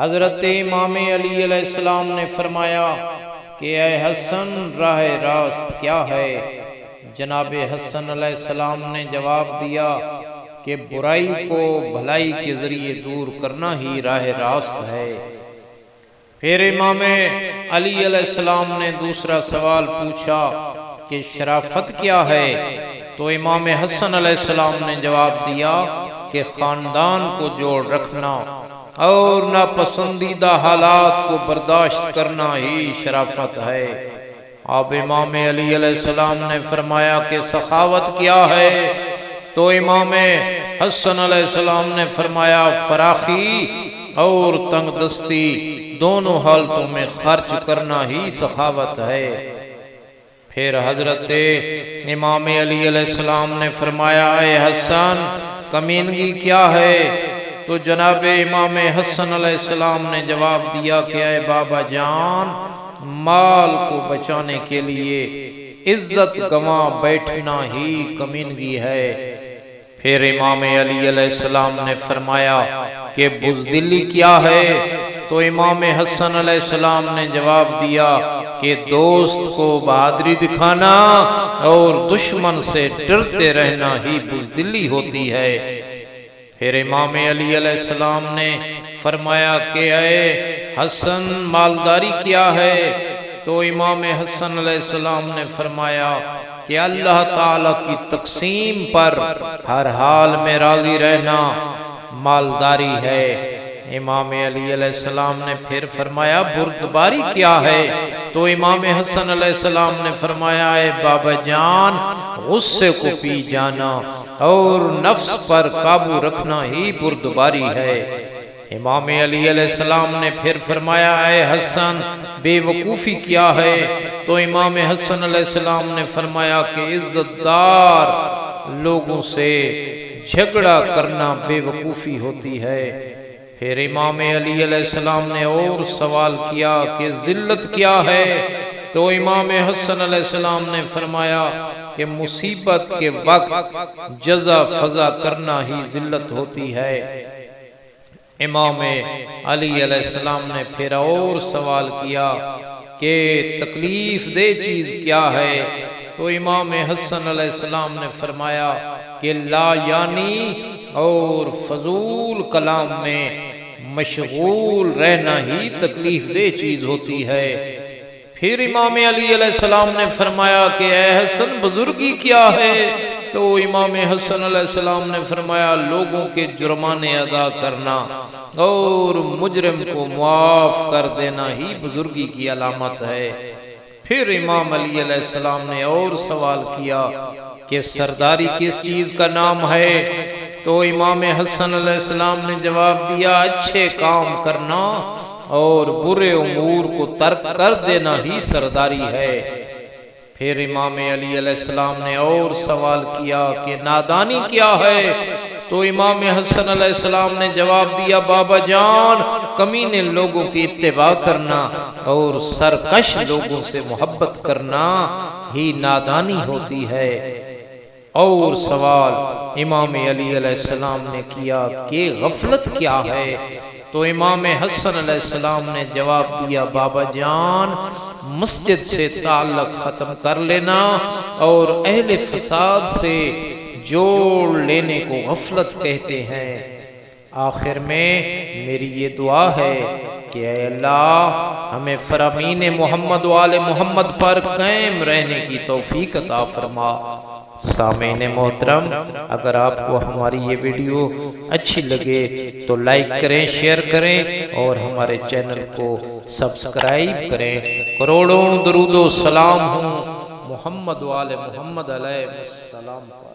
حضرت امام علی علیہ السلام نے فرمایا کہ اے حسن راہ راست کیا ہے؟ جناب حسن علیہ السلام نے جواب دیا کہ برائی کو بھلائی کے ذریعے دور کرنا ہی راہ راست ہے۔ پھر امام علی علیہ السلام نے دوسرا سوال پوچھا کہ شرافت کیا ہے؟ تو امام حسن علیہ السلام نے جواب دیا کہ خاندان کو جوڑ رکھنا اور ناپسندیدہ حالات کو برداشت کرنا ہی شرافت ہے۔ اب امام علی علیہ السلام نے فرمایا کہ سخاوت کیا ہے؟ تو امام حسن علیہ السلام نے فرمایا فراخی اور تنگ دستی دونوں حالتوں میں خرچ کرنا ہی سخاوت ہے۔ پھر حضرت امام علی علیہ السلام نے فرمایا اے حسن کمینگی کیا ہے؟ تو جناب امام حسن علیہ السلام نے جواب دیا کہ اے بابا جان مال کو بچانے کے لیے عزت گنوا بیٹھنا ہی کمینگی ہے۔ پھر امام علی علیہ السلام نے فرمایا کہ بزدلی کیا ہے؟ تو امام حسن علیہ السلام نے جواب دیا کہ دوست کو بہادری دکھانا اور دشمن سے ڈرتے رہنا ہی بزدلی ہوتی ہے۔ پھر امام علی علیہ السلام نے فرمایا کہ اے حسن مالداری کیا ہے؟ تو امام حسن علیہ السلام نے فرمایا کہ اللہ تعالی کی تقسیم پر ہر حال میں راضی رہنا مالداری ہے۔ امام علی علیہ السلام نے پھر فرمایا بردباری کیا ہے؟ تو امام حسن علیہ السلام نے فرمایا اے بابا جان غصے کو پی جانا اور نفس پر قابو رکھنا ہی بردباری ہے۔ امام علی علیہ السلام نے پھر فرمایا اے حسن بے وقوفی کیا ہے؟ تو امام حسن علیہ السلام نے فرمایا کہ عزت دار لوگوں سے جھگڑا کرنا بے وقوفی ہوتی ہے۔ پھر امام علی علیہ السلام نے اور سوال کیا کہ ذلت کیا ہے؟ تو امام حسن علیہ السلام نے فرمایا کہ مصیبت کے وقت جزا فضا کرنا ہی ذلت ہوتی ہے۔ امام علی علیہ السلام نے پھر اور سوال کیا کہ تکلیف دہ چیز کیا ہے؟ تو امام حسن علیہ السلام نے فرمایا کہ لا یعنی اور فضول کلام میں مشغول رہنا ہی تکلیف دہ چیز ہوتی ہے۔ پھر امام علی علیہ السلام نے فرمایا کہ اے حسن بزرگی کیا ہے؟ تو امام حسن علیہ السلام نے فرمایا لوگوں کے جرمانے ادا کرنا اور مجرم کو معاف کر دینا ہی بزرگی کی علامت ہے۔ پھر امام علی علیہ السلام نے اور سوال کیا کہ سرداری کس چیز کا نام ہے؟ تو امام حسن علیہ السلام نے جواب دیا اچھے کام کرنا اور برے امور کو ترک کر دینا ہی سرداری ہے۔ پھر امام علی علیہ السلام نے اور سوال کیا کہ نادانی کیا ہے؟ تو امام حسن علیہ السلام نے جواب دیا بابا جان کمینے لوگوں کی اتباع کرنا اور سرکش لوگوں سے محبت کرنا ہی نادانی ہوتی ہے۔ اور سوال امام علی علیہ السلام نے کیا کہ غفلت کیا ہے؟ تو امام حسن علیہ السلام نے جواب دیا بابا جان مسجد سے تعلق ختم کر لینا اور اہل فساد سے جوڑ لینے کو غفلت کہتے ہیں۔ آخر میں میری یہ دعا ہے کہ اے اللہ ہمیں فرامین محمد و آل محمد پر قائم رہنے کی توفیق عطا فرما۔ سامعین محترم اگر آپ کو ہماری یہ ویڈیو اچھی لگے تو لائک کریں، شیئر کریں اور ہمارے چینل کو سبسکرائب کریں۔ کروڑوں درود و سلام ہوں محمد و آل محمد علیہ السلام۔